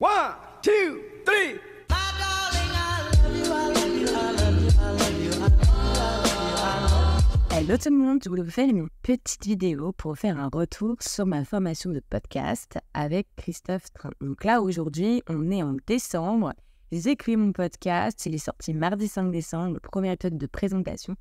One, two, three. Hello tout le monde, je voulais vous faire une petite vidéo pour vous faire un retour sur ma formation de podcast avec Christophe Train. Donc là, aujourd'hui, on est en décembre. J'ai écrit mon podcast, il est sorti mardi 5 décembre, le premier épisode de présentation.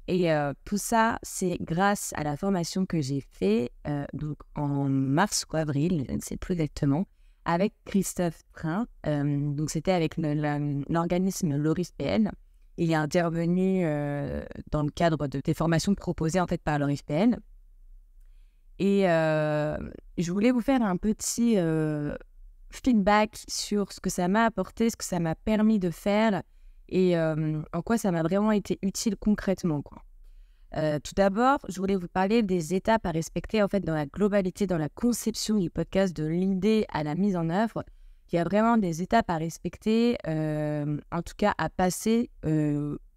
Et tout ça, c'est grâce à la formation que j'ai fait donc en mars ou avril, je ne sais plus exactement, avec Christophe Train. Donc c'était avec l'organisme l'ORIFPN. Il est intervenu dans le cadre des formations proposées en fait par l'ORIFPN. Et je voulais vous faire un petit feedback sur ce que ça m'a apporté, ce que ça m'a permis de faire et en quoi ça m'a vraiment été utile concrètement, quoi. Tout d'abord, je voulais vous parler des étapes à respecter en fait dans la globalité, dans la conception du podcast, de l'idée à la mise en œuvre. Il y a vraiment des étapes à respecter, en tout cas à passer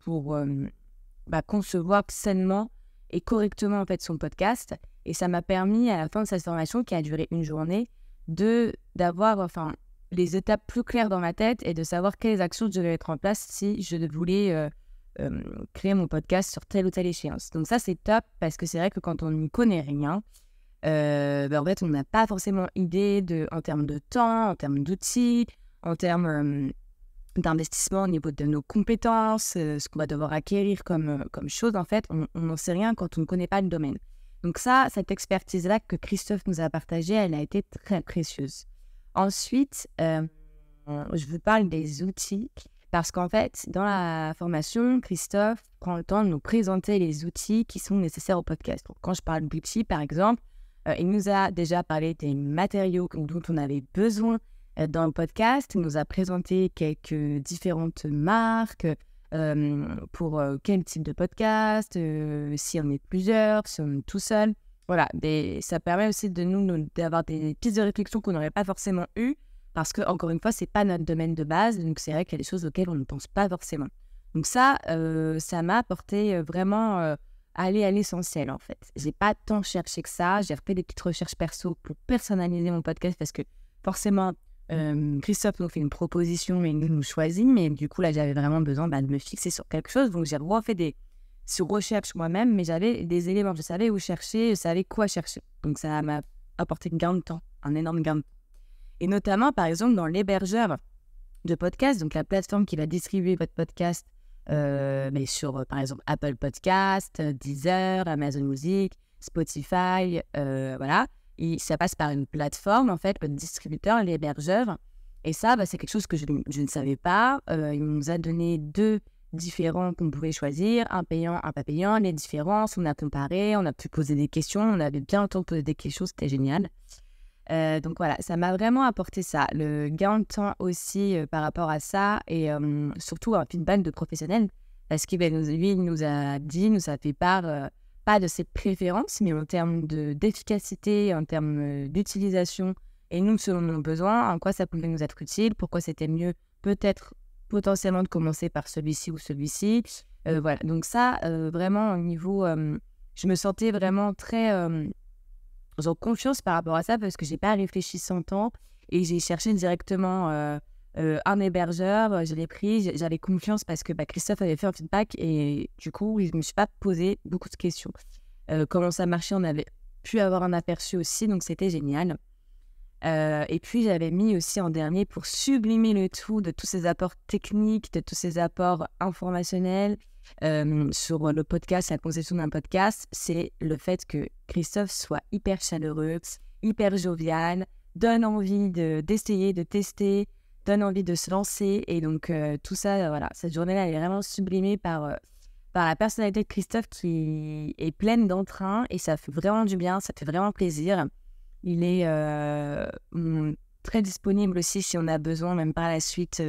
pour concevoir sainement et correctement en fait son podcast. Et ça m'a permis à la fin de cette formation qui a duré une journée d'avoir les étapes plus claires dans ma tête et de savoir quelles actions je devais mettre en place si je voulais créer mon podcast sur telle ou telle échéance. Donc ça c'est top parce que c'est vrai que quand on n'y connaît rien, en fait, on n'a pas forcément idée en termes de temps, en termes d'outils, en termes d'investissement au niveau de nos compétences, ce qu'on va devoir acquérir comme chose. En fait, on n'en sait rien quand on ne connaît pas le domaine. Donc ça, cette expertise-là que Christophe nous a partagée, elle a été très précieuse. Ensuite, je vous parle des outils parce qu'en fait, dans la formation, Christophe prend le temps de nous présenter les outils qui sont nécessaires au podcast. Donc, quand je parle d'outils, par exemple, il nous a déjà parlé des matériaux dont on avait besoin dans le podcast. Il nous a présenté quelques différentes marques pour quel type de podcast, si on est plusieurs, si on est tout seul. Voilà, ça permet aussi de nous d'avoir des pistes de réflexion qu'on n'aurait pas forcément eues parce que, encore une fois, ce n'est pas notre domaine de base. Donc, c'est vrai qu'il y a des choses auxquelles on ne pense pas forcément. Donc ça m'a apporté vraiment... aller à l'essentiel en fait. J'ai pas tant cherché que ça, j'ai refait des petites recherches perso pour personnaliser mon podcast parce que forcément Christophe nous fait une proposition et il nous choisit, mais du coup là j'avais vraiment besoin de me fixer sur quelque chose, donc j'ai refait des recherches moi-même, mais j'avais des éléments, je savais où chercher, je savais quoi chercher, donc ça m'a apporté gain de temps, un énorme gain de temps. Et notamment par exemple dans l'hébergeur de podcast, donc la plateforme qui va distribuer votre podcast mais sur, par exemple, Apple Podcast, Deezer, Amazon Music, Spotify, voilà. Ça passe par une plateforme, en fait, le distributeur, l'hébergeur. Et ça, c'est quelque chose que je ne savais pas. Il nous a donné 2 différents qu'on pouvait choisir, un payant, un pas payant. Les différences, on a comparé, on a pu poser des questions. On avait bien le temps de poser des questions, c'était génial. Donc voilà, ça m'a vraiment apporté ça, le gain de temps aussi par rapport à ça et surtout un feedback de professionnel parce qu'il lui nous a fait part pas de ses préférences mais en termes d'efficacité, en termes d'utilisation et nous selon nos besoins, en quoi ça pouvait nous être utile, pourquoi c'était mieux peut-être potentiellement de commencer par celui-ci ou celui-ci. Voilà, donc ça vraiment au niveau, je me sentais vraiment très... j'ai confiance par rapport à ça parce que je n'ai pas réfléchi 100 ans et j'ai cherché directement un hébergeur, je l'ai pris, j'avais confiance parce que Christophe avait fait un feedback et du coup, je ne me suis pas posé beaucoup de questions. Comment ça marchait, on avait pu avoir un aperçu aussi, donc c'était génial. Et puis, j'avais mis aussi en dernier pour sublimer le tout de tous ces apports techniques, de tous ces apports informationnels, sur le podcast, la conception d'un podcast, c'est le fait que Christophe soit hyper chaleureux, hyper jovial, donne envie d'essayer, de tester, donne envie de se lancer. Et donc, tout ça, voilà, cette journée-là, elle est vraiment sublimée par la personnalité de Christophe qui est pleine d'entrain et ça fait vraiment du bien, ça fait vraiment plaisir. Il est très disponible aussi si on a besoin, même par la suite,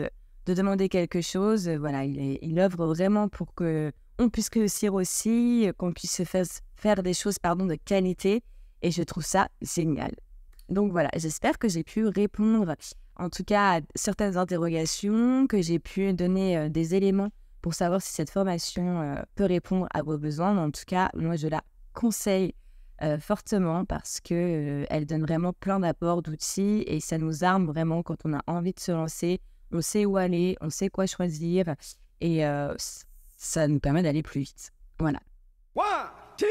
de demander quelque chose. Voilà, il œuvre vraiment pour qu'on puisse réussir aussi, qu'on puisse se faire des choses de qualité. Et je trouve ça génial. Donc voilà, j'espère que j'ai pu répondre en tout cas à certaines interrogations, que j'ai pu donner des éléments pour savoir si cette formation peut répondre à vos besoins. Mais en tout cas, moi, je la conseille fortement parce que elle donne vraiment plein d'apports, d'outils et ça nous arme vraiment quand on a envie de se lancer. On sait où aller, on sait quoi choisir et ça nous permet d'aller plus vite. Voilà. 1, 2,